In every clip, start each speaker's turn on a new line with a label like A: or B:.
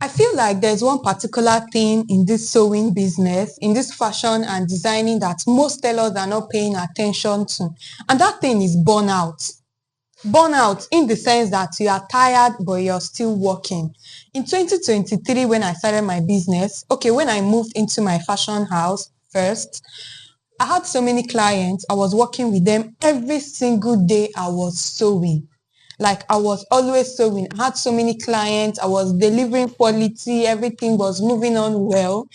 A: I feel like there's one particular thing in this sewing business, in this fashion and designing that most tailors are not paying attention to. And that thing is burnout. Burnout in the sense that you are tired, but you're still working. In 2023, when I started my business, okay, when I moved into my fashion house first, I had so many clients. I was working with them every single day. I was sewing. Like I was always sewing. I had so many clients. I was delivering quality. Everything was moving on well.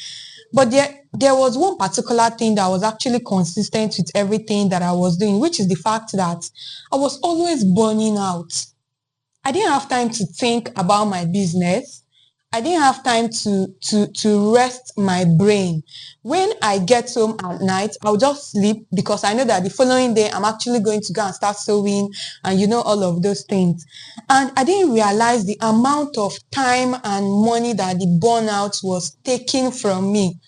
A: But there was one particular thing that was actually consistent with everything that I was doing, which is the fact that I was always burning out. I didn't have time to think about my business. I didn't have time to rest my brain. When I get home at night, I'll just sleep because I know that the following day I'm actually going to go and start sewing and all of those things. And I didn't realize the amount of time and money that the burnout was taking from me.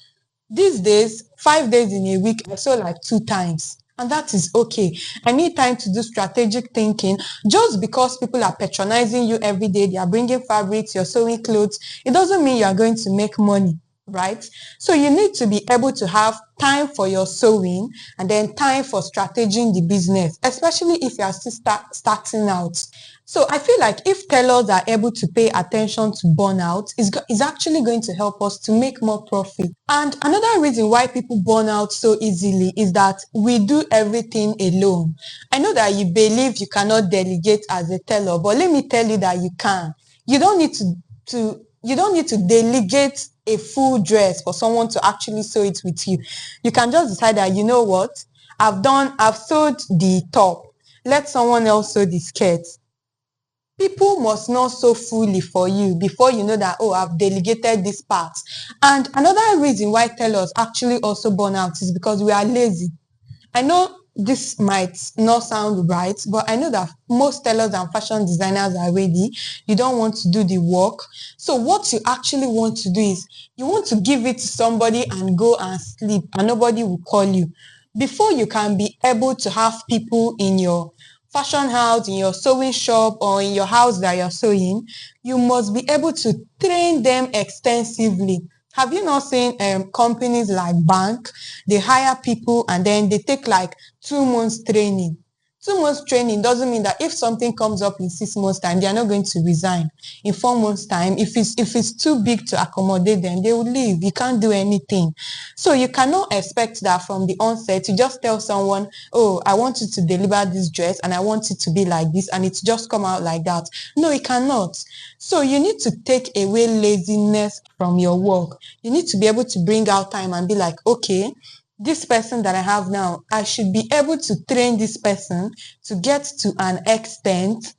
A: These days, 5 days in a week, I sew like 2 times. And that is okay. I need time to do strategic thinking. Just because people are patronizing you every day, they are bringing fabrics, you're sewing clothes, it doesn't mean you are going to make money, right? So you need to be able to have time for your sewing and then time for strategizing the business, especially if you are still starting out. So I feel like if tailors are able to pay attention to burnout, is actually going to help us to make more profit. And another reason why people burn out so easily is that we do everything alone. I know that you believe you cannot delegate as a tailor, but let me tell you that you can. You don't need you don't need to delegate a full dress for someone to actually sew it with you. You can just decide that, you know what, I've sewed the top. Let someone else sew the skirt. People must not sew fully for you before you know that, oh, I've delegated this part. And another reason why tailors actually also burn out is because we are lazy. I know this might not sound right, but I know that most tailors and fashion designers are ready. You don't want to do the work. So what you actually want to do is you want to give it to somebody and go and sleep and nobody will call you. Before you can be able to have people in your fashion house, in your sewing shop, or in your house that you're sewing, you must be able to train them extensively. Have you not seen companies like bank? They hire people and then they take like 2 months training. 2 months training doesn't mean that if something comes up in 6 months time, they are not going to resign. In 4 months time, if it's too big to accommodate them, they will leave. You can't do anything. So you cannot expect that from the onset to just tell someone, oh, I want you to deliver this dress and I want it to be like this and it's just come out like that. No, it cannot. So you need to take away laziness from your work. You need to be able to bring out time and be like, okay, this person that I have now, I should be able to train this person to get to an extent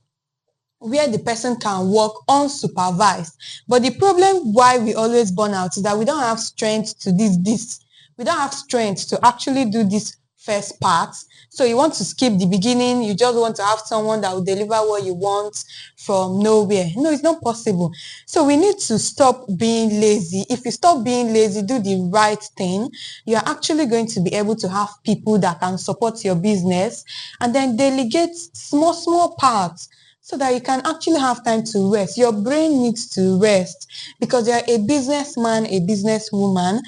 A: where the person can work unsupervised. But the problem why we always burn out is that we don't have strength to this. We don't have strength to actually do this first part. So you want to skip the beginning. You just want to have someone that will deliver what you want from nowhere. No, it's not possible. So we need to stop being lazy. If you stop being lazy, do the right thing, you are actually going to be able to have people that can support your business and then delegate small parts so that you can actually have time to rest. Your brain needs to rest because you're a businessman, a businesswoman,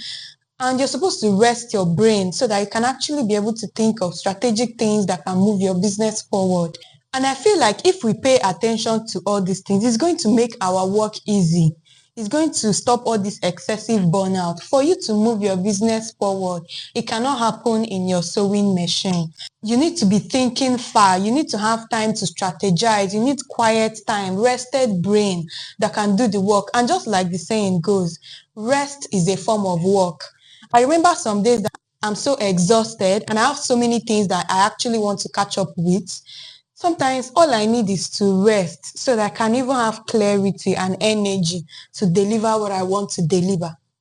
A: and you're supposed to rest your brain so that you can actually be able to think of strategic things that can move your business forward. And I feel like if we pay attention to all these things, it's going to make our work easy. It's going to stop all this excessive burnout. For you to move your business forward, it cannot happen in your sewing machine. You need to be thinking far. You need to have time to strategize. You need quiet time, rested brain that can do the work. And just like the saying goes, rest is a form of work. I remember some days that I'm so exhausted and I have so many things that I actually want to catch up with. Sometimes all I need is to rest so that I can even have clarity and energy to deliver what I want to deliver.